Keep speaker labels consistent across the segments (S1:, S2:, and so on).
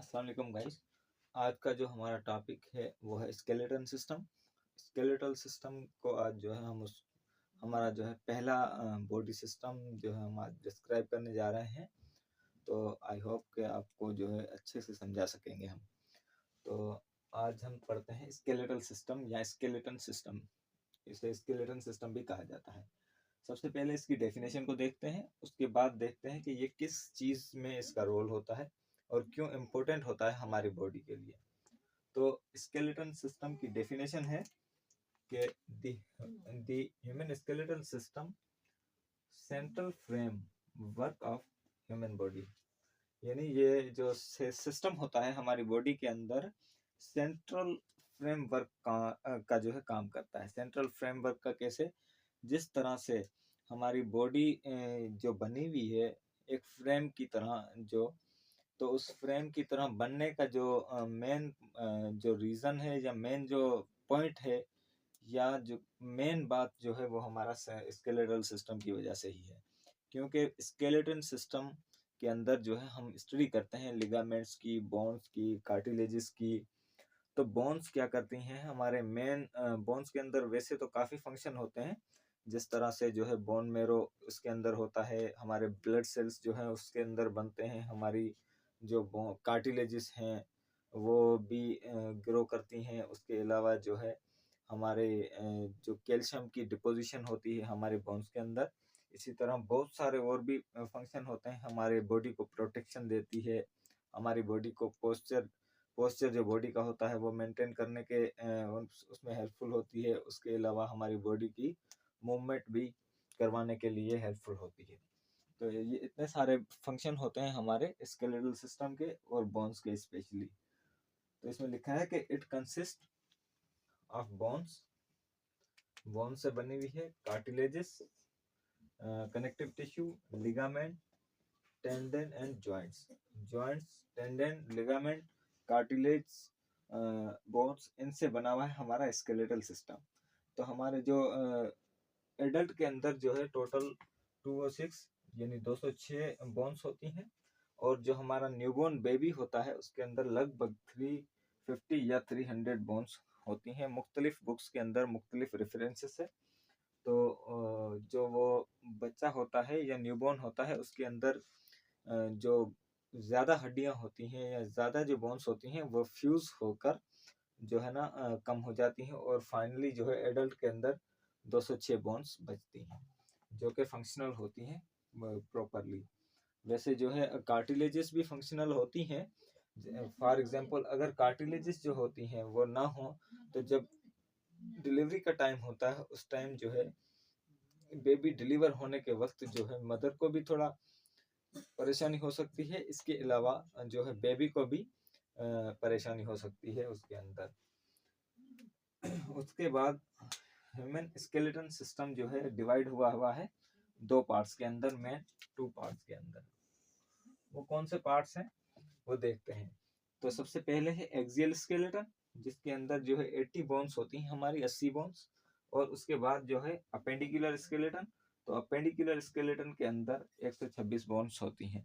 S1: अस्सलाम वालेकुम गाइस। आज का जो हमारा टॉपिक है वो है स्केलेटन सिस्टम। स्केलेटल सिस्टम को आज जो है हमारा जो है पहला बॉडी सिस्टम जो है हम आज डिस्क्राइब करने जा रहे हैं। तो आई होप कि आपको जो है अच्छे से समझा सकेंगे हम। तो आज हम पढ़ते हैं स्केलेटल सिस्टम या स्केलेटन सिस्टम। इसे स्केलेटन सिस्टम भी कहा जाता है। सबसे पहले इसकी डेफिनेशन को देखते हैं, उसके बाद देखते हैं कि ये किस चीज़ में इसका रोल होता है और क्यों इम्पोर्टेंट होता है हमारी बॉडी के लिए। तो स्केलेटन सिस्टम की डेफिनेशन है कि the human skeletal system central frame work of human body. यानी ये जो सिस्टम होता है हमारी बॉडी के अंदर सेंट्रल फ्रेमवर्क का जो है काम करता है। सेंट्रल फ्रेमवर्क का कैसे? जिस तरह से हमारी बॉडी जो बनी हुई है एक फ्रेम की तरह, तो उस फ्रेम की तरह बनने का जो मेन जो रीज़न है या मेन जो पॉइंट है या जो मेन बात जो है वो हमारा स्केलेटल सिस्टम की वजह से ही है। क्योंकि स्केलेटन सिस्टम के अंदर जो है हम स्टडी करते हैं लिगामेंट्स की, बोन्स की, कार्टिलेजेस की। तो बोन्स क्या करती हैं? हमारे मेन बोन्स के अंदर वैसे तो काफ़ी फंक्शन होते हैं, जिस तरह से जो है बोन मेरो उसके अंदर होता है, हमारे ब्लड सेल्स जो हैं उसके अंदर बनते हैं, हमारी जो कार्टिलेजेस हैं वो भी ग्रो करती हैं। उसके अलावा जो है हमारे जो कैल्शियम की डिपोजिशन होती है हमारे बोन्स के अंदर। इसी तरह बहुत सारे और भी फंक्शन होते हैं। हमारे बॉडी को प्रोटेक्शन देती है, हमारी बॉडी को पोस्चर जो बॉडी का होता है वो मेंटेन करने के उसमें हेल्पफुल होती है। उसके अलावा हमारी बॉडी की मूवमेंट भी करवाने के लिए हेल्पफुल होती है। तो ये इतने सारे फंक्शन होते हैं हमारे स्केलेटल सिस्टम के और बोन्स के स्पेशली। तो इसमें लिखा है कि it consist of bones, bone से बनी हुई है, cartilages, connective tissue, ligament, tendon and joints. Joints, tendon, ligament, cartilage, bones, इनसे बना हुआ है हमारा स्केलेटल सिस्टम। तो हमारे जो एडल्ट के अंदर जो है टोटल 206 यानी 206 बोन्स होती हैं, और जो हमारा न्यूबॉर्न बेबी होता है उसके अंदर लगभग 350 या 300 बोन्स होती हैं। मुख्तलिफ बुक्स के अंदर मुख्तलिफ रेफरेंसेस है। तो जो वो बच्चा होता है या न्यूबॉर्न होता है उसके अंदर जो ज़्यादा हड्डियां होती हैं या ज़्यादा जो बोन्स होती हैं वो फ्यूज़ होकर जो है ना कम हो जाती हैं, और फाइनली जो है एडल्ट के अंदर 206 बोन्स बचती हैं जो कि फंक्शनल होती हैं प्रॉपरली। वैसे जो है कार्टिलेजेस भी फंक्शनल होती हैं। फॉर एग्जांपल अगर कार्टिलेजेस जो होती हैं वो ना हो तो जब डिलीवरी का टाइम होता है उस टाइम जो है बेबी डिलीवर होने के वक्त जो है मदर को भी थोड़ा परेशानी हो सकती है। इसके अलावा जो है बेबी को भी परेशानी हो सकती है उसके अंदर। उसके बाद ह्यूमन स्केलेटन सिस्टम जो है डिवाइड हुआ है दो पार्ट्स के अंदर, मेन 2 पार्ट्स के अंदर। वो कौन से पार्ट्स हैं वो देखते हैं। तो सबसे पहले है एक्सियल स्केलेटन, जिसके अंदर जो है 80 बोन्स होती हैं, हमारी 80 बोन्स। और उसके बाद जो है अपेंडिकुलर स्केलेटन। तो अपेंडिकुलर स्केलेटन के अंदर 126 बोन्स होती हैं।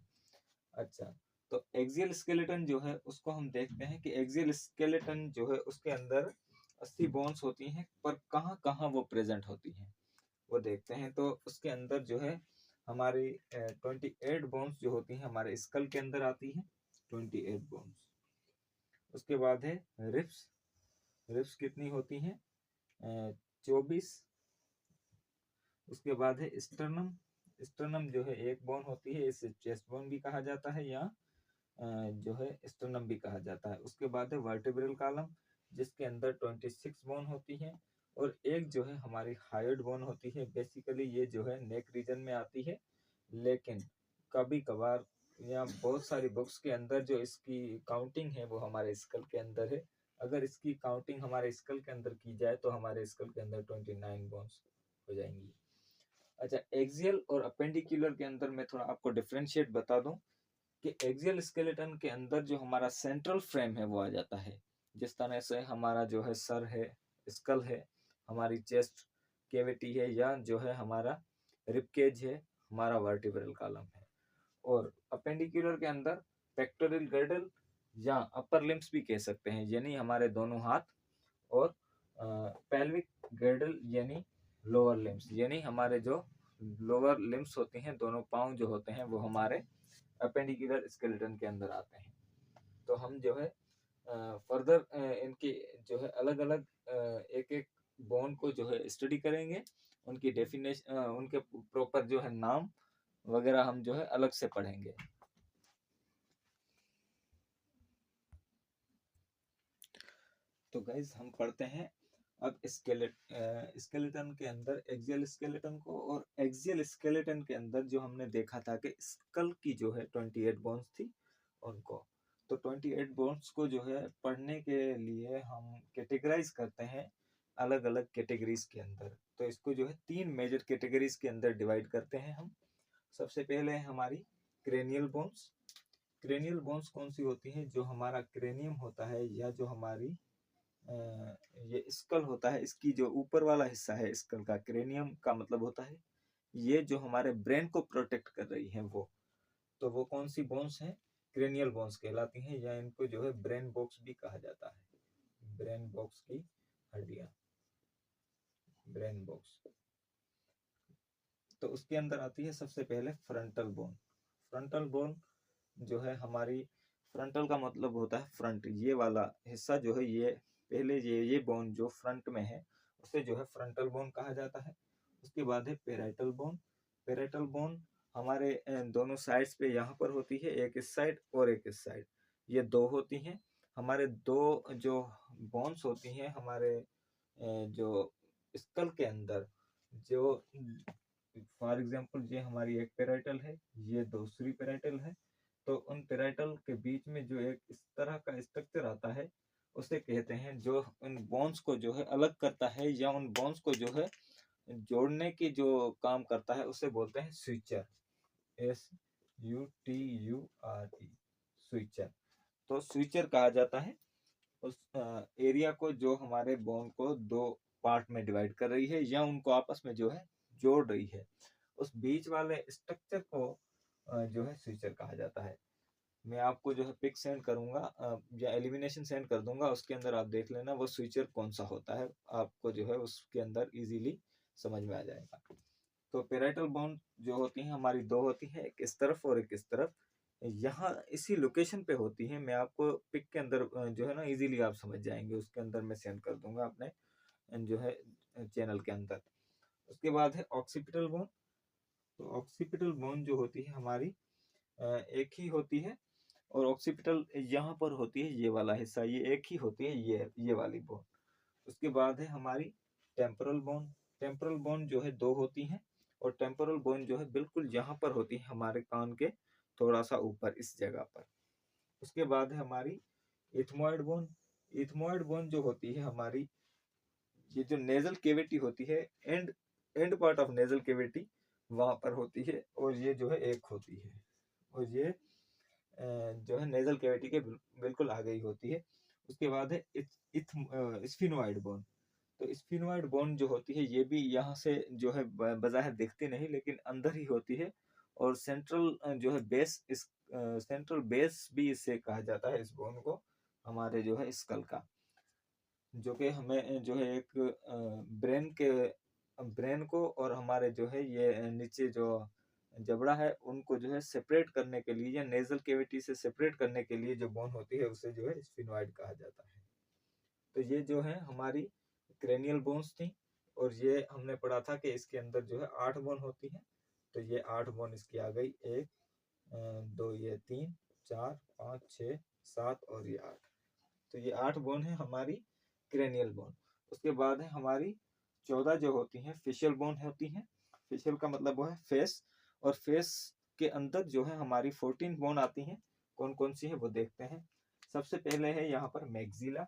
S1: अच्छा, तो एक्सियल स्केलेटन जो है उसको हम देखते हैं कि एक्सियल स्केलेटन जो है उसके अंदर 80 बोन्स होती हैं, पर कहाँ कहाँ वो प्रेजेंट होती हैं वो देखते हैं। तो उसके अंदर जो है हमारी 28 बोन्स जो होती हैं हमारे स्कल के अंदर आती हैं, 28 बोन्स। उसके बाद है रिब्स। रिब्स कितनी होती हैं? 24। उसके बाद है स्टर्नम। स्टर्नम जो है एक बोन होती है, इसे चेस्ट बोन भी कहा जाता है या जो है स्टर्नम भी कहा जाता है। उसके बाद है वर्टिब्रल कॉलम, जिसके अंदर 26 बोन होती हैं, और एक जो है हमारी हायोइड बोन होती है। बेसिकली ये जो है नेक रीजन में आती है, लेकिन कभी कभार या बहुत सारी बुक्स के अंदर जो इसकी काउंटिंग है वो हमारे स्कल के अंदर है। अगर इसकी काउंटिंग हमारे स्कल के अंदर की जाए तो हमारे स्कल के अंदर 29 बोन्स हो जाएंगी। अच्छा, एक्सियल और अपेंडिकुलर के अंदर मैं थोड़ा आपको डिफ्रेंशिएट बता दूं कि एक्सियल स्केलेटन के अंदर जो हमारा सेंट्रल फ्रेम है वो आ जाता है। जिस तरह से हमारा जो है सर है, स्कल है, हमारी चेस्ट कैविटी है, या जो है हमारा रिबकेज है, हमारा वर्टिब्रल कॉलम है। और अपेंडिकुलर के अंदर पेक्टोरल गर्डल, या अपर लिम्स भी कह सकते हैं, यानी हमारे दोनों हाथ, और पेल्विक गिर्डल यानी लोअर लिम्स, यानी हमारे जो लोअर लिम्स होती हैं, दोनों पाँव जो होते हैं वो हमारे अपेंडिकुलर स्केलेटन के अंदर आते हैं। तो हम जो है फर्दर इनकी जो है अलग अलग एक एक बोन को जो है स्टडी करेंगे, उनकी डेफिनेशन, उनके प्रॉपर जो है नाम वगैरह हम जो है अलग से पढ़ेंगे। तो गाइज हम पढ़ते हैं अब स्केलेटन के अंदर एक्सियल स्केलेटन को, और एक्सियल स्केलेटन के अंदर जो हमने देखा था कि स्कल की जो है 28 बोन्स थी उनको। तो 28 बोन्स को जो है पढ़ने के लिए हम कैटेगराइज करते हैं अलग अलग कैटेगरीज के अंदर। तो इसको जो है 3 मेजर कैटेगरीज के अंदर डिवाइड करते हैं हम। सबसे पहले है हमारी क्रेनियल बोन्स। क्रेनियल बोन्स कौन सी होती हैं? जो हमारा क्रेनियम होता है, या जो हमारी ये स्कल होता है, इसकी जो ऊपर वाला हिस्सा है स्कल का, क्रेनियम का मतलब होता है ये जो हमारे ब्रेन को प्रोटेक्ट कर रही है वो। तो वो कौन सी बोन्स हैं? क्रेनियल बोन्स कहलाती हैं, या इनको जो है ब्रेन बॉक्स भी कहा जाता है। ब्रेन बॉक्स की हड्डियां, ब्रेन बॉक्स। तो उसके अंदर आती है सबसे पहले फ्रंटल बोन। फ्रंटल बोन जो है हमारी, फ्रंटल का मतलब होता है फ्रंट, ये वाला हिस्सा जो है, ये पहले ये बोन जो फ्रंट में है उसे जो है फ्रंटल बोन कहा जाता है। उसके बाद है पेराइटल बोन। पेराइटल बोन हमारे दोनों साइड्स पे यहाँ पर होती है, एक इस साइड और एक इस साइड, ये दो होती हैं। हमारे दो जो बोन्स होती हैं हमारे जो स्कल के अंदर, जो फॉर एग्जांपल ये हमारी एक पेराइटल है, ये दूसरी पेराइटल है। तो उन पेराइटल के बीच में जो एक इस तरह का स्ट्रक्चर आता है उसे कहते हैं, जो उन बोन्स को जो है अलग करता है, या उन बोन्स को जो है जोड़ने की जो काम करता है उसे बोलते हैं स्विचर। SUTURE, switcher. तो स्विचर कहा जाता है उस एरिया को जो हमारे बोन को दो पार्ट में डिवाइड कर रही है, या उनको आपस में जो है जोड़ रही है। उस बीच वाले स्ट्रक्चर को जो है स्विचर कहा जाता है। मैं आपको जो है पिक सेंड करूंगा या एलिमिनेशन सेंड कर दूंगा, उसके अंदर आप देख लेना वो स्विचर कौन सा होता है, आपको जो है उसके अंदर इजीली समझ में आ जाएगा। तो पेराइटल बोन जो होती हैं हमारी दो होती है, एक इस तरफ और एक इस तरफ। यहाँ इसी लोकेशन पे होती है, मैं आपको पिक के अंदर जो है ना इजीली आप समझ जाएंगे, उसके अंदर मैं सेंड कर दूंगा अपने जो है चैनल के अंदर। उसके बाद है ऑक्सीपिटल बोन। तो ऑक्सीपिटल बोन जो होती है हमारी एक ही होती है, और ऑक्सीपिटल यहाँ पर होती है, ये वाला हिस्सा, ये एक ही होती है, ये वाली बोन। उसके बाद है हमारी टेम्पोरल बोन। टेम्पोरल बोन जो है दो होती हैं, और टेम्पोरल बोन जो है बिल्कुल यहाँ पर होती है, हमारे कान के थोड़ा सा ऊपर इस जगह पर। उसके बाद है हमारी इथमोइड बोन। इथमोइड बोन जो होती है हमारी, ये जो नेजल केविटी होती है, and and part of nasal cavity वहां पर होती है, और ये जो है एक होती है, और ये जो है नेजल कैविटी के बिल्कुल आगे ही होती है। उसके बाद है स्फिनोइड बोन। तो स्फिनोइड बोन जो होती है ये भी यहाँ से जो है बज़ाहिर दिखती नहीं, लेकिन अंदर ही होती है, और सेंट्रल जो है बेस, इस सेंट्रल बेस भी इसे कहा जाता है इस बोन को, हमारे जो है स्कल का, जो कि हमें जो है एक ब्रेन को और हमारे जो है ये नीचे जो जबड़ा है उनको जो है सेपरेट करने के लिए, या नेजल कैविटी से सेपरेट करने के लिए जो बोन होती है उसे जो है स्फिनोइड कहा जाता है। तो ये जो है हमारी क्रेनियल बोन्स थी, और ये हमने पढ़ा था कि इसके अंदर जो है 8 बोन होती है। तो ये 8 बोन इसकी आ गई, 1 2 ये 3 4 5 6 7 और ये 8। तो ये 8 बोन है हमारी क्रेनियल बोन। उसके बाद है हमारी 14 जो होती हैं फेशियल बोन होती हैं। फेशियल का मतलब वो है फेस, और फेस के अंदर जो है हमारी 14 बोन आती हैं। कौन कौन सी है वो देखते हैं। सबसे पहले है यहाँ पर मैक्सिला।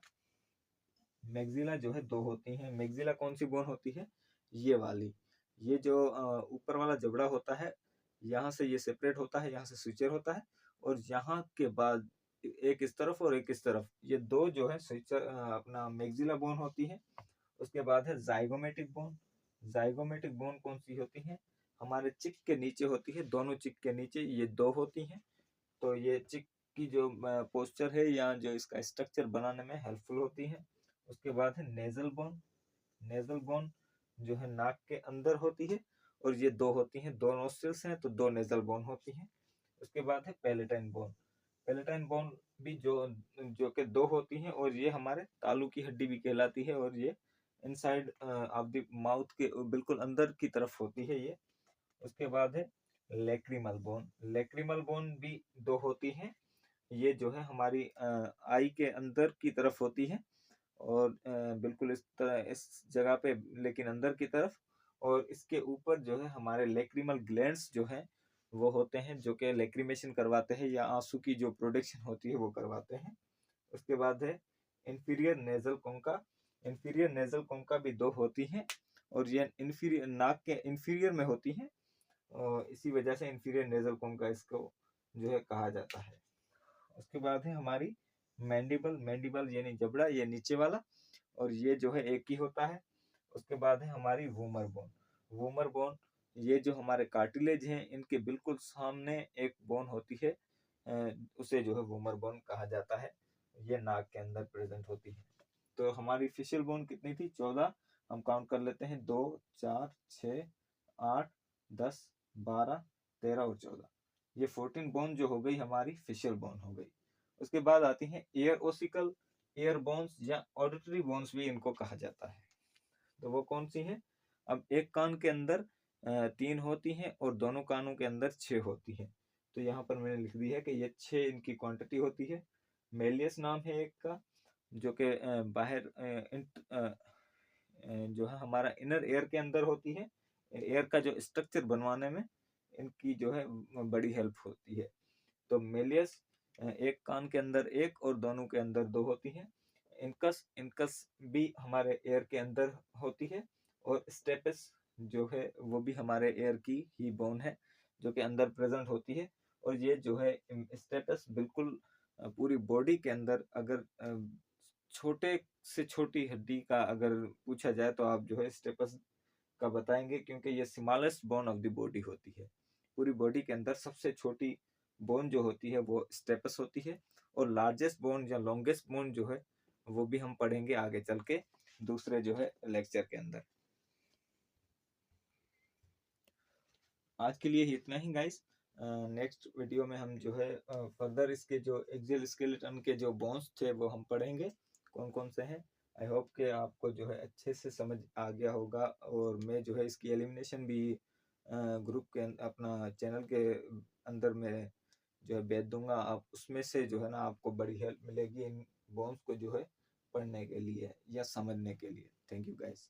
S1: मैक्सिला जो है दो होती हैं। मैक्सिला कौन सी बोन होती है? ये वाली, ये जो ऊपर वाला जबड़ा होता है, यहाँ से ये सेपरेट होता है, यहाँ से स्विचर होता है, और यहाँ के बाद एक इस तरफ और एक इस तरफ, ये दो जो है स्विचर अपना मैक्सिला बोन होती है। उसके बाद है जाइगोमेटिक बोन। जाइगोमेटिक बोन कौन सी होती है? हमारे चिक के नीचे होती है, दोनों चिक के नीचे ये दो होती हैं। तो ये चिक की जो पोस्चर है या जो इसका स्ट्रक्चर बनाने में हेल्पफुल होती है। उसके बाद है नेजल बोन। नेजल बोन जो है नाक के अंदर होती है, और ये दो होती हैं, दो नोस्ट्रिल्स हैं तो दो नेजल बोन होती हैं। उसके बाद है पैलेटाइन बोन। पैलेटाइन बोन भी जो जो कि दो होती हैं, और ये हमारे तालू की हड्डी भी कहलाती है, और ये इनसाइड ऑफ द माउथ के बिल्कुल अंदर की तरफ होती है ये। उसके बाद है लेक्रिमल बोन। लेक्रिमल बोन भी दो होती हैं, ये जो है हमारी आई के अंदर की तरफ होती है, और बिल्कुल इस तरह इस जगह पे, लेकिन अंदर की तरफ। और इसके ऊपर जो है हमारे लेक्रिमल ग्लैंड्स जो हैं वो होते हैं, जो कि लेक्रिमेशन करवाते हैं या आंसू की जो प्रोडक्शन होती है वो करवाते हैं। उसके बाद है इंफीरियर नेजल कोंका। इंफीरियर नेजल कोंका भी दो होती हैं, और ये इंफीरियर नाक के इंफीरियर में होती हैं, और इसी वजह से इंफीरियर नेजल कोंका इसको जो है कहा जाता है। उसके बाद है हमारी मैंडिबल। मैंडिबल यानी जबड़ा, ये नीचे वाला, और ये जो है एक ही होता है। उसके बाद है हमारी वूमर बोन। वूमर बोन, ये जो हमारे कार्टिलेज हैं इनके बिल्कुल सामने एक बोन होती है, उसे जो है वूमर बोन कहा जाता है। ये नाक के अंदर प्रेजेंट होती है। तो हमारी फेशियल बोन कितनी थी? 14। हम काउंट कर लेते हैं, 2, 4, 6, 8, 10, 12, 13 और 14। ये 14 बोन जो हो गई हमारी फेशियल बोन हो गई। उसके बाद आती हैं एयर ओसिकल, एयर बोन्स या ऑडिटरी बोन्स भी इनको कहा जाता है। तो वो कौन सी है? अब एक कान के अंदर 3 होती हैं, और दोनों कानों के अंदर 6 होती हैं। तो यहाँ पर मैंने लिख दी है कि ये 6 इनकी क्वांटिटी होती है। मेलियस नाम है एक का, जो कि बाहर जो है हमारा इनर एयर के अंदर होती है। एयर का जो स्ट्रक्चर बनवाने में इनकी जो है बड़ी हेल्प होती है। तो मेलियस एक कान के अंदर एक और दोनों के अंदर 2 होती हैं। इनकस, इनकस भी हमारे एयर के अंदर होती है, और स्टेपस जो है वो भी हमारे एयर की ही बोन है, जो कि अंदर प्रेजेंट होती है। और ये जो है स्टेपस बिल्कुल पूरी बॉडी के अंदर, अगर छोटे से छोटी हड्डी का अगर पूछा जाए तो आप जो है स्टेपस का बताएंगे, क्योंकि ये smallest bone of the body होती है। पूरी बॉडी के अंदर सबसे छोटी बोन जो होती है वो स्टेपस होती है, और लार्जेस्ट बोन या लॉन्गेस्ट बोन जो है वो भी हम पढ़ेंगे आगे चल के दूसरे जो है लेक्चर के अंदर। आज के लिए इतना ही गाइस। नेक्स्ट वीडियो में हम जो है फर्दर इसके जो एक्सियल स्केलेटन के जो बोन्स थे वो हम पढ़ेंगे, कौन कौन से हैं। आई होप कि आपको जो है अच्छे से समझ आ गया होगा, और मैं जो है इसकी एलिमिनेशन भी ग्रुप के अपना चैनल के अंदर में जो है भेज दूंगा। आप उसमें से जो है ना आपको बड़ी हेल्प मिलेगी इन बोन्स को जो है पढ़ने के लिए या समझने के लिए। Thank you guys.